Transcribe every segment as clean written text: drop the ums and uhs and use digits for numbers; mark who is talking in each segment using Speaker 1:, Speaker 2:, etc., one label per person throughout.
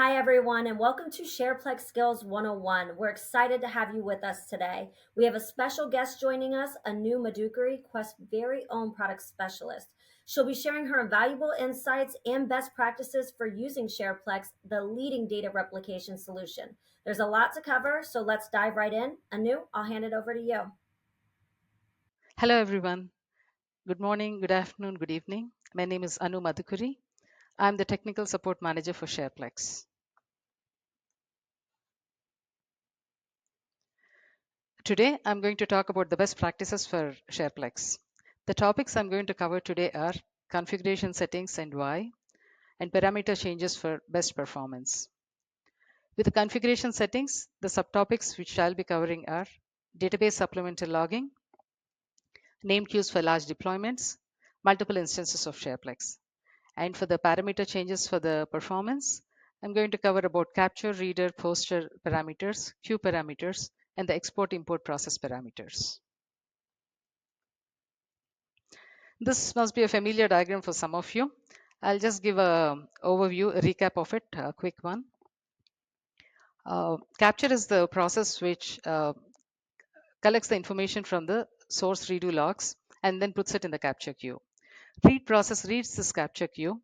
Speaker 1: Hi, everyone, and welcome to SharePlex Skills 101. We're excited to have you with us today. We have a special guest joining us, Anu Madukari, Quest's very own product specialist. She'll be sharing her valuable insights and best practices for using SharePlex, the leading data replication solution. There's a lot to cover, so let's dive right in. Anu, I'll hand it over to you.
Speaker 2: Hello, everyone. Good morning, good afternoon, good evening. My name is Anu Madhukuri. I'm the Technical Support Manager for SharePlex. Today, I'm going to talk about the best practices for SharePlex. The topics I'm going to cover today are configuration settings and why, and parameter changes for best performance. With the configuration settings, the subtopics which I'll be covering are database supplemental logging, named queues for large deployments, multiple instances of SharePlex. And for the parameter changes for the performance, I'm going to cover about capture, reader, poster parameters, queue parameters, and the export import process parameters. This must be a familiar diagram for some of you. I'll just give a overview, a recap of it, a quick one. Capture is the process which collects the information from the source redo logs and then puts it in the capture queue. Read process reads this capture queue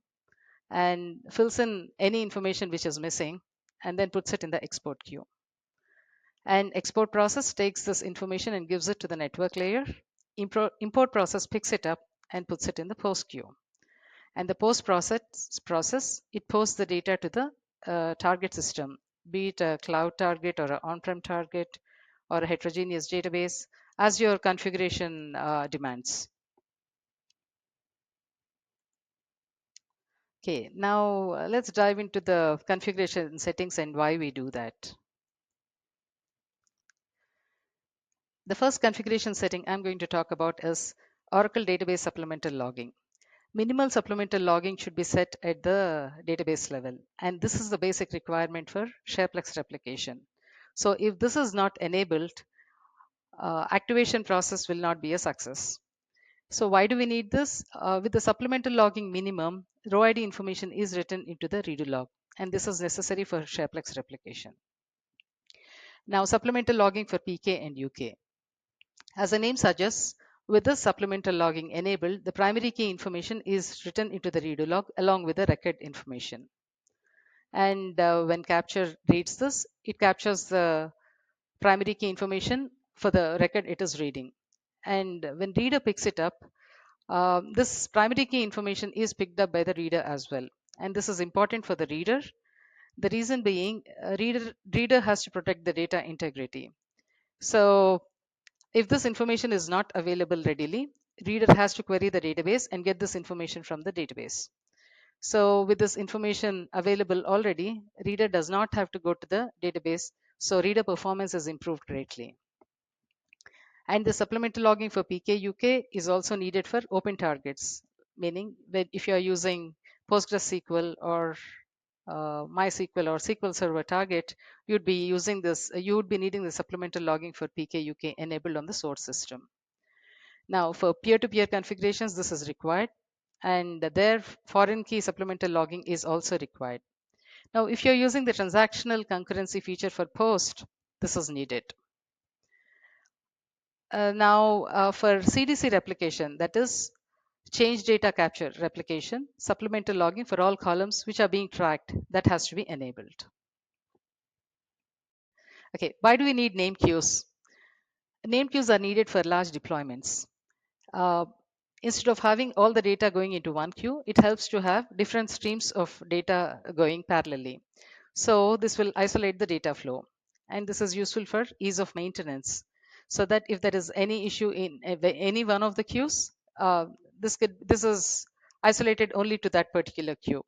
Speaker 2: and fills in any information which is missing and then puts it in the export queue. And export process takes this information and gives it to the network layer. Import process picks it up and puts it in the post queue. And the post process it posts the data to the target system, be it a cloud target or an on-prem target or a heterogeneous database as your configuration demands. Okay, now let's dive into the configuration settings and why we do that. The first configuration setting I'm going to talk about is Oracle Database Supplemental Logging. Minimal supplemental logging should be set at the database level, and this is the basic requirement for SharePlex replication. So if this is not enabled, activation process will not be a success. So why do we need this? With the supplemental logging minimum, row ID information is written into the redo log, and this is necessary for SharePlex replication. Now, supplemental logging for PK and UK. As the name suggests, with this supplemental logging enabled, the primary key information is written into the redo log along with the record information. And when capture reads this, it captures the primary key information for the record it is reading. And when reader picks it up, this primary key information is picked up by the reader as well. And this is important for the reader. The reason being, reader has to protect the data integrity. So if this information is not available readily, reader has to query the database and get this information from the database. So with this information available already, reader does not have to go to the database. So reader performance is improved greatly. And the supplemental logging for PK/UK is also needed for open targets, meaning that if you are using PostgreSQL or MySQL or SQL Server target, you'd be using this. You would be needing the supplemental logging for PK/UK enabled on the source system. Now, for peer-to-peer configurations, this is required, and their foreign key supplemental logging is also required. Now, if you're using the transactional concurrency feature for post, this is needed. For CDC replication, that is change data capture replication, supplemental logging for all columns which are being tracked, that has to be enabled. Okay, why do we need name queues? Name queues are needed for large deployments. Uh, Instead of having all the data going into one queue, it helps to have different streams of data going parallelly. So this will isolate the data flow. And this is useful for ease of maintenance. So that if there is any issue in any one of the queues, this is isolated only to that particular queue.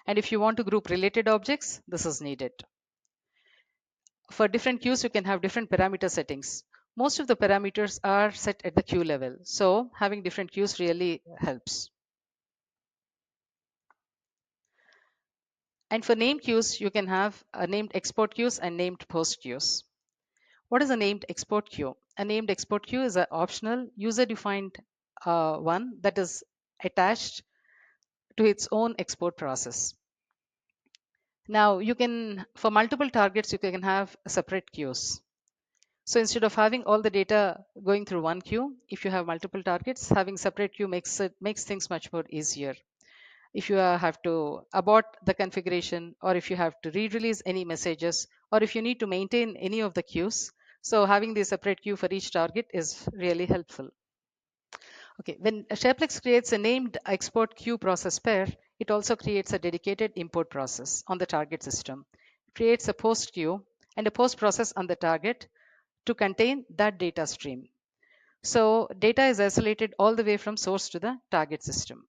Speaker 2: And if you want to group related objects, this is needed. For different queues, you can have different parameter settings. Most of the parameters are set at the queue level. So having different queues really helps. And for named queues, you can have named export queues and named post queues. What is a named export queue? A named export queue is an optional user-defined one that is attached to its own export process. Now you can, for multiple targets, you can have separate queues. So instead of having all the data going through one queue, if you have multiple targets, having separate queue makes things much more easier. If you have to abort the configuration, or if you have to re-release any messages, or if you need to maintain any of the queues, so having the separate queue for each target is really helpful. Okay, when SharePlex creates a named export queue process pair, it also creates a dedicated import process on the target system. It creates a post queue and a post process on the target to contain that data stream. So data is isolated all the way from source to the target system.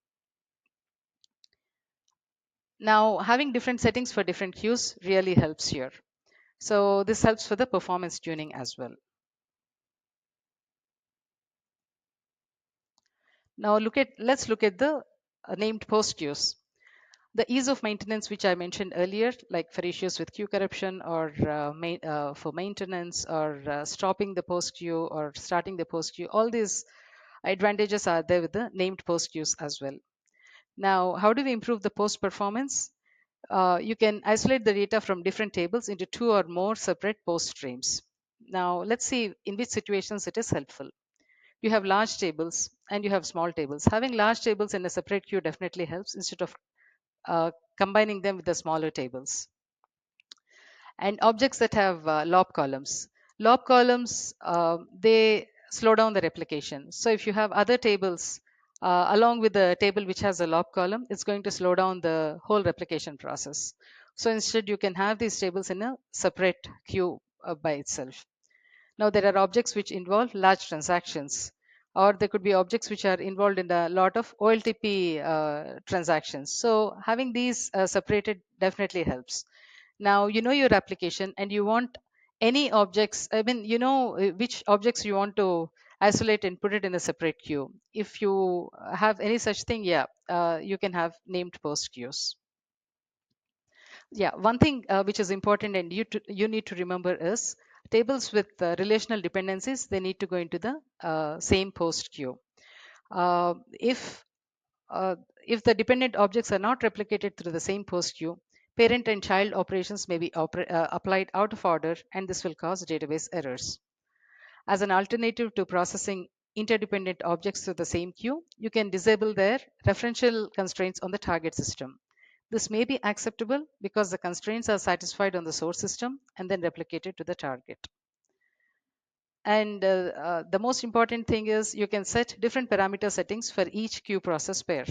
Speaker 2: Now, having different settings for different queues really helps here. So this helps for the performance tuning as well. Now let's look at the named post queues. The ease of maintenance, which I mentioned earlier, like for issues with queue corruption, or for maintenance, or stopping the post queue or starting the post queue, all these advantages are there with the named post queues as well. Now, how do we improve the post performance? You can isolate the data from different tables into two or more separate post streams. Now, let's see in which situations it is helpful. You have large tables and you have small tables. Having large tables in a separate queue definitely helps instead of combining them with the smaller tables. And objects that have lob columns. Lob columns, they slow down the replication. So if you have other tables along with the table which has a lob column, it's going to slow down the whole replication process. So instead, you can have these tables in a separate queue by itself. Now, there are objects which involve large transactions, or there could be objects which are involved in a lot of OLTP transactions. So having these separated definitely helps. Now, you know your application and you want any objects, I mean, you know which objects you want to isolate and put it in a separate queue. If you have any such thing, yeah, you can have named post queues. Yeah, one thing which is important and you need to remember is tables with relational dependencies, they need to go into the same post queue. Uh, if uh, if the dependent objects are not replicated through the same post queue, parent and child operations may be applied out of order, and this will cause database errors. As an alternative to processing interdependent objects through the same queue, you can disable their referential constraints on the target system. This may be acceptable because the constraints are satisfied on the source system and then replicated to the target. And the most important thing is you can set different parameter settings for each queue process pair.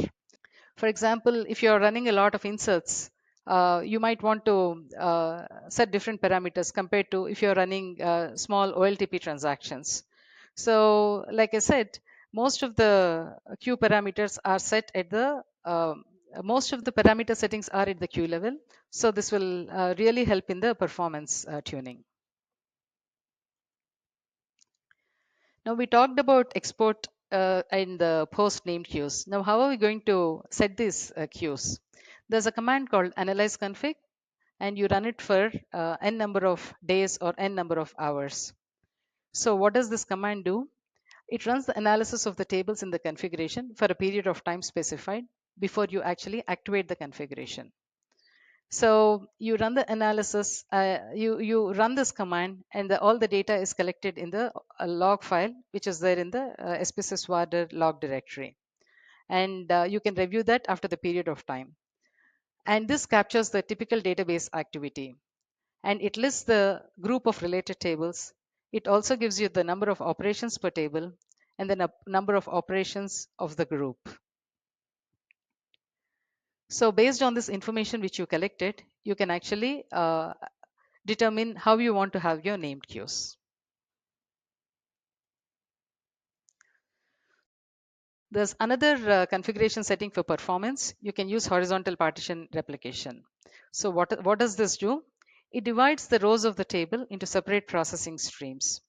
Speaker 2: For example, if you're running a lot of inserts, you might want to set different parameters compared to if you're running small OLTP transactions. So, like I said, most of the queue parameters are set at the most of the parameter settings are at the queue level. So this will really help in the performance tuning. Now we talked about export and the post named queues. Now how are we going to set these queues? There's a command called analyze config, and you run it for n number of days or n number of hours. So what does this command do? It runs the analysis of the tables in the configuration for a period of time specified before you actually activate the configuration. So you run the analysis, you run this command, and all the data is collected in the log file, which is there in the SPSS warder log directory. And you can review that after the period of time. And this captures the typical database activity. And it lists the group of related tables. It also gives you the number of operations per table and the number of operations of the group. So based on this information which you collected, you can actually determine how you want to have your named queues. There's another configuration setting for performance. You can use horizontal partition replication. So what does this do? It divides the rows of the table into separate processing streams.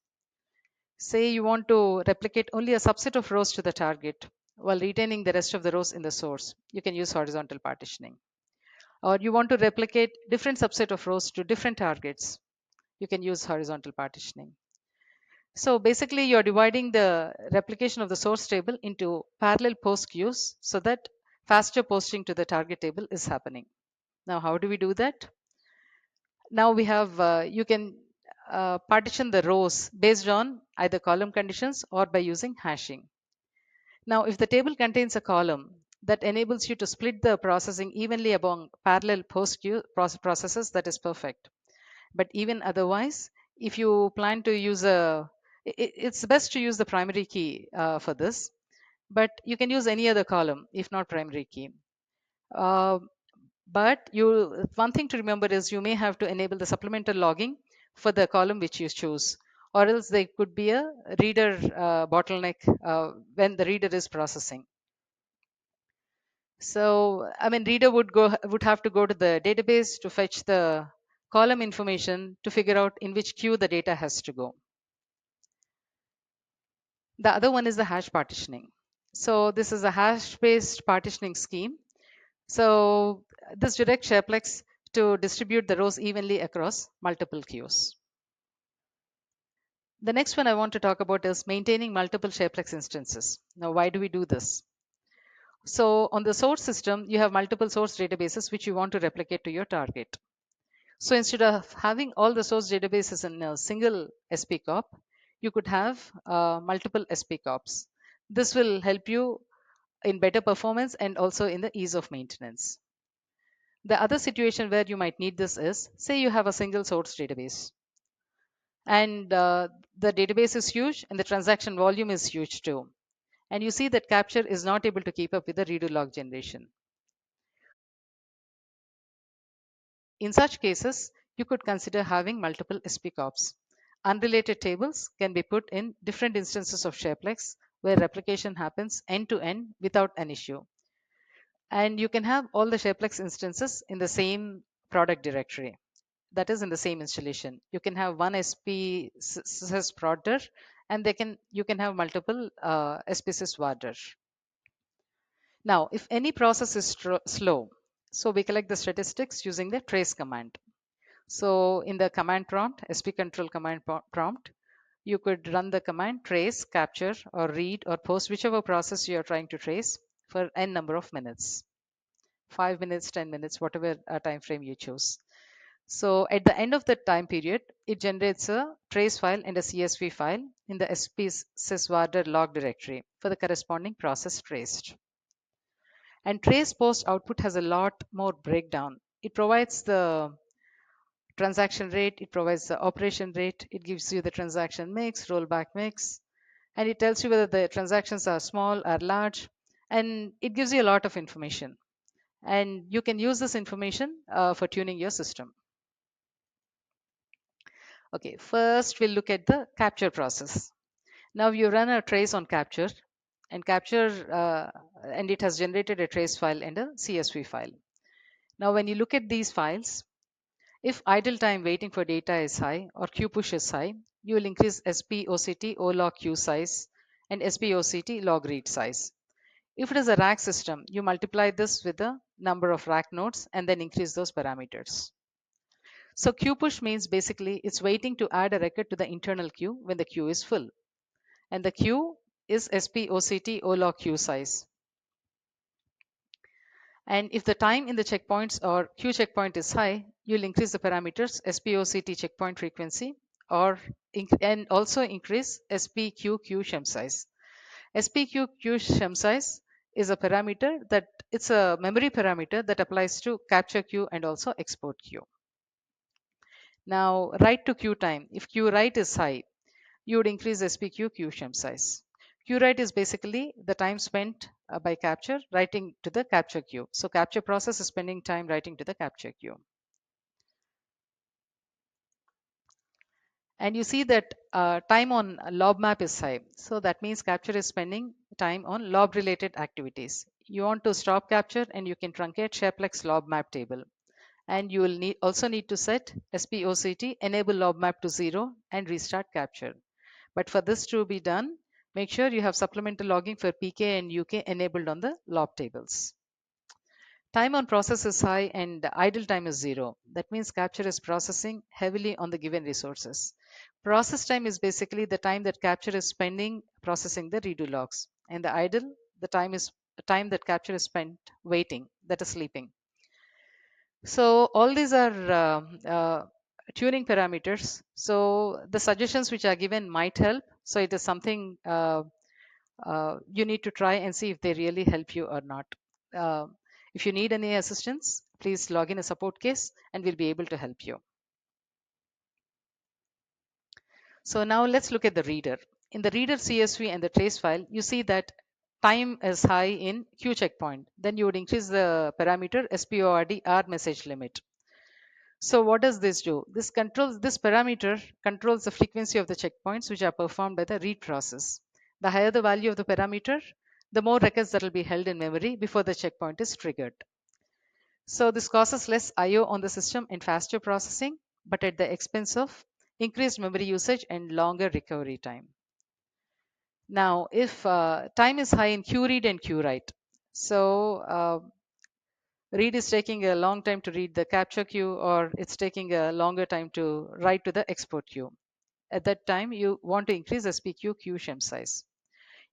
Speaker 2: Say you want to replicate only a subset of rows to the target while retaining the rest of the rows in the source. You can use horizontal partitioning. Or you want to replicate different subset of rows to different targets. You can use horizontal partitioning. So basically, you're dividing the replication of the source table into parallel post queues so that faster posting to the target table is happening. Now, how do we do that? Now we have, you can partition the rows based on either column conditions or by using hashing. Now, if the table contains a column that enables you to split the processing evenly among parallel post queue processes, that is perfect. But even otherwise, if you plan to use it's best to use the primary key for this, but you can use any other column if not primary key. Uh, but one thing to remember is you may have to enable the supplemental logging for the column which you choose, or else there could be a reader bottleneck when the reader is processing. So, I mean, reader would have to go to the database to fetch the column information to figure out in which queue the data has to go. The other one is the hash partitioning. So this is a hash-based partitioning scheme. So this directs SharePlex to distribute the rows evenly across multiple queues. The next one I want to talk about is maintaining multiple SharePlex instances. Now, why do we do this? So on the source system, you have multiple source databases which you want to replicate to your target. So instead of having all the source databases in a single SPCOP, you could have multiple SPCOPs. This will help you in better performance and also in the ease of maintenance. The other situation where you might need this is, say you have a single source database and the database is huge and the transaction volume is huge too. And you see that Capture is not able to keep up with the redo log generation. In such cases, you could consider having multiple SPCOPs. Unrelated tables can be put in different instances of SharePlex where replication happens end to end without an issue. And you can have all the SharePlex instances in the same product directory. That is in the same installation. You can have one SPSys prodder and you can have multiple SPSys warder. Now, if any process is slow, so we collect the statistics using the trace command. So in the command prompt, sp control command prompt, you could run the command trace, capture, or read or post whichever process you are trying to trace for n number of minutes, 5 minutes, 10 minutes, whatever time frame you choose. So at the end of the time period, it generates a trace file and a CSV file in the syswarder log directory for the corresponding process traced. And trace post output has a lot more breakdown. It provides the transaction rate, it provides the operation rate, it gives you the transaction mix, rollback mix, and it tells you whether the transactions are small or large, and it gives you a lot of information. And you can use this information for tuning your system. Okay, first we'll look at the capture process. Now you run a trace on capture, and it has generated a trace file and a CSV file. Now when you look at these files, if idle time waiting for data is high or queue push is high, you will increase SPOCT log queue size and SPOCT log read size. If it is a rack system, you multiply this with the number of rack nodes and then increase those parameters. So queue push means basically it's waiting to add a record to the internal queue when the queue is full. And the queue is SPOCT log queue size. And if the time in the checkpoints or queue checkpoint is high, you'll increase the parameters SPOCT checkpoint frequency and also increase SPQQ shem size. SPQQ shem size is a parameter that it's a memory parameter that applies to capture queue and also export queue. Now, write to queue time. If queue write is high, you would increase SPQQ shem size. Queue write is basically the time spent by capture writing to the capture queue. So capture process is spending time writing to the capture queue. And you see that time on lob map is high. So that means capture is spending time on lob related activities. You want to stop capture and you can truncate SharePlex lob map table. And you will also need to set SPOCT enable lob map to 0 and restart capture. But for this to be done, make sure you have supplemental logging for PK and UK enabled on the lob tables. Time on process is high and idle time is 0. That means capture is processing heavily on the given resources. Process time is basically the time that capture is spending processing the redo logs. And the idle, the time that capture is spent waiting, that is sleeping. So all these are tuning parameters. So the suggestions which are given might help. So it is something you need to try and see if they really help you or not. Uh, if you need any assistance, please log in a support case and we'll be able to help you. So now let's look at the reader. In the reader CSV and the trace file, you see that time is high in queue checkpoint. Then you would increase the parameter SPORD R message limit. So what does this do? This parameter controls the frequency of the checkpoints which are performed by the read process. The higher the value of the parameter, the more records that will be held in memory before the checkpoint is triggered. So this causes less IO on the system and faster processing, but at the expense of increased memory usage and longer recovery time. Now, if time is high in queue read and queue write, so read is taking a long time to read the capture queue, or it's taking a longer time to write to the export queue. At that time, you want to increase SPQ queue shim size.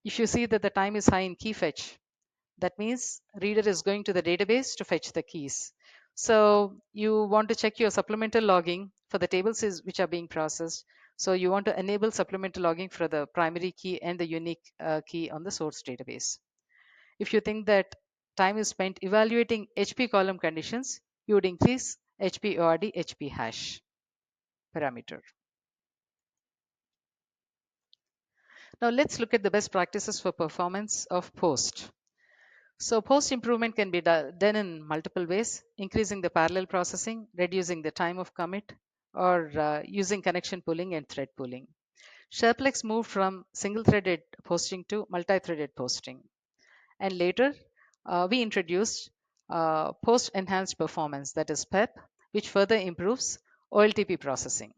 Speaker 2: If you see that the time is high in key fetch, that means reader is going to the database to fetch the keys. So you want to check your supplemental logging for the tables which are being processed. So you want to enable supplemental logging for the primary key and the unique key on the source database. If you think that time is spent evaluating HP column conditions, you would increase HP ORD HP hash parameter. Now let's look at the best practices for performance of post. So post improvement can be done in multiple ways, increasing the parallel processing, reducing the time of commit, or using connection pooling and thread pooling. SharePlex moved from single-threaded posting to multi-threaded posting. And later, we introduced post enhanced performance, that is PEP, which further improves OLTP processing.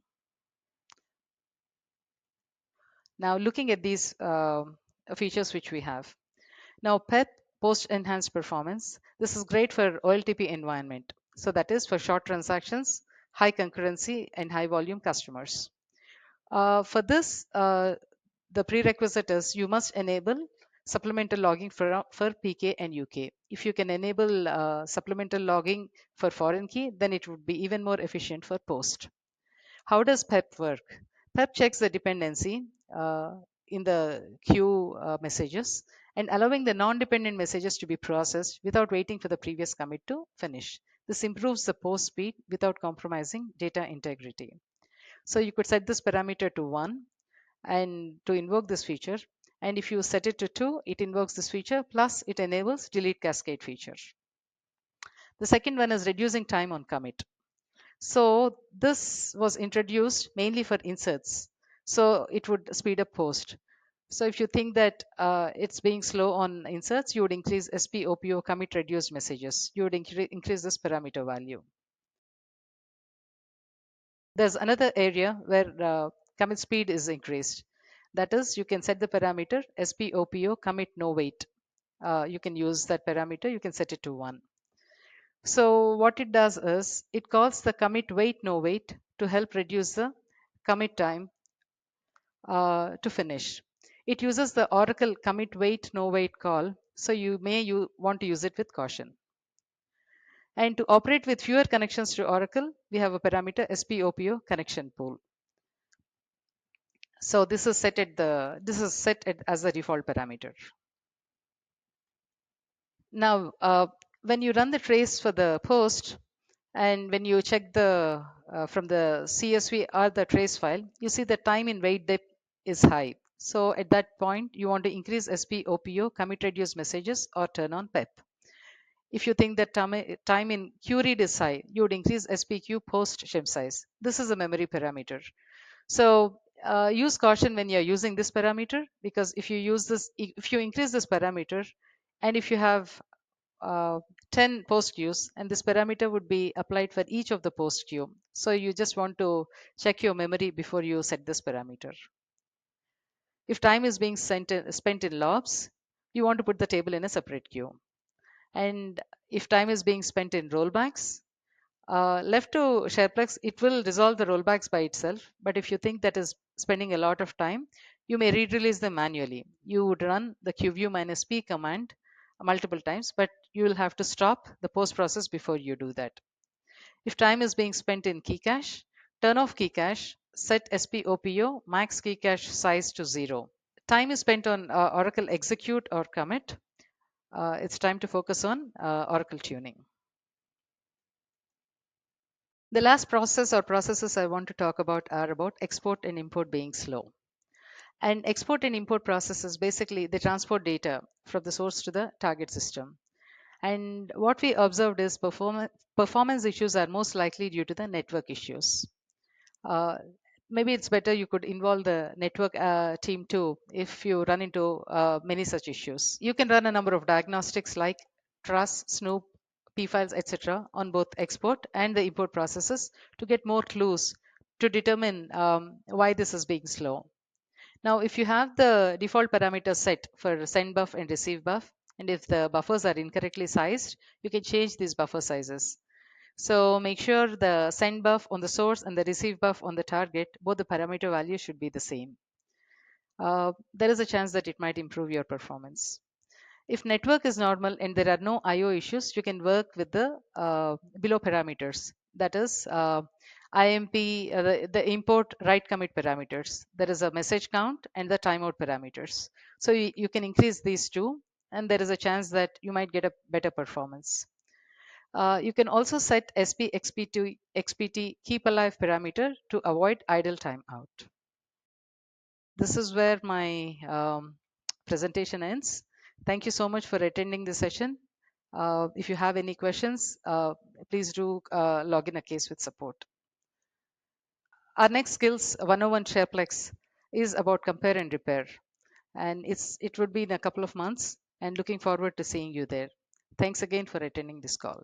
Speaker 2: Now, looking at these features which we have. Now, PEP, post enhanced performance, this is great for OLTP environment. So that is for short transactions, high concurrency, and high volume customers. For this, the prerequisite is you must enable supplemental logging for PK and UK. If you can enable supplemental logging for foreign key, then it would be even more efficient for post. How does PEP work? PEP checks the dependency in the queue messages and allowing the non-dependent messages to be processed without waiting for the previous commit to finish. This improves the post speed without compromising data integrity. So you could set this parameter to 1 and to invoke this feature. And if you set it to 2, it invokes this feature, plus it enables delete cascade feature. The second one is reducing time on commit. So this was introduced mainly for inserts. So it would speed up post. So if you think that it's being slow on inserts, you would increase SPOPO commit reduced messages. You would increase this parameter value. There's another area where commit speed is increased. That is, you can set the parameter SPOPO commit no wait. You can use that parameter. You can set it to 1. So what it does is it calls the commit wait no wait to help reduce the commit time to finish. It uses the Oracle commit wait no wait call. So you want to use it with caution. And to operate with fewer connections to Oracle, we have a parameter SPOPO connection pool. So this is set as the default parameter. Now, when you run the trace for the post, and when you check the from the CSV or the trace file, you see the time in wait depth is high. So at that point, you want to increase SPOPO commit reduce messages or turn on PEP. If you think that time in queue read is high, you would increase SPQ post shim size. This is a memory parameter. So use caution when you're using this parameter, because if you increase this parameter, and if you have 10 post queues, and this parameter would be applied for each of the post queue. So you just want to check your memory before you set this parameter. If time is being spent in lobs, you want to put the table in a separate queue. And if time is being spent in rollbacks, left to SharePlex, it will resolve the rollbacks by itself. But if you think that is spending a lot of time, you may re-release them manually. You would run the qview -p command multiple times, but you will have to stop the post process before you do that. If time is being spent in key cache, Turn off key cache, set SPOPO max key cache size to 0. Time is spent on Oracle execute or commit. It's time to focus on Oracle tuning. The last process or processes I want to talk about are about export and import being slow. And export and import processes basically they transport data from the source to the target system. And what we observed is performance issues are most likely due to the network issues. Uh, Maybe it's better you could involve the network team too if you run into many such issues. You can run a number of diagnostics like truss, snoop, p files, etc. on both export and the import processes to get more clues to determine why this is being slow. Now, if you have the default parameters set for send buff and receive buff, and if the buffers are incorrectly sized, you can change these buffer sizes. So make sure the send buff on the source and the receive buff on the target, both the parameter values should be the same. There is a chance that it might improve your performance. If network is normal and there are no IO issues, you can work with the below parameters. That is IMP, the import write commit parameters. There is a message count and the timeout parameters. So you can increase these two, and there is a chance that you might get a better performance. You can also set SPXPT keep alive parameter to avoid idle timeout. This is where my presentation ends. Thank you so much for attending the session. If you have any questions, please do log in a case with support. Our next skills 101 SharePlex is about compare and repair. And it would be in a couple of months, and looking forward to seeing you there. Thanks again for attending this call.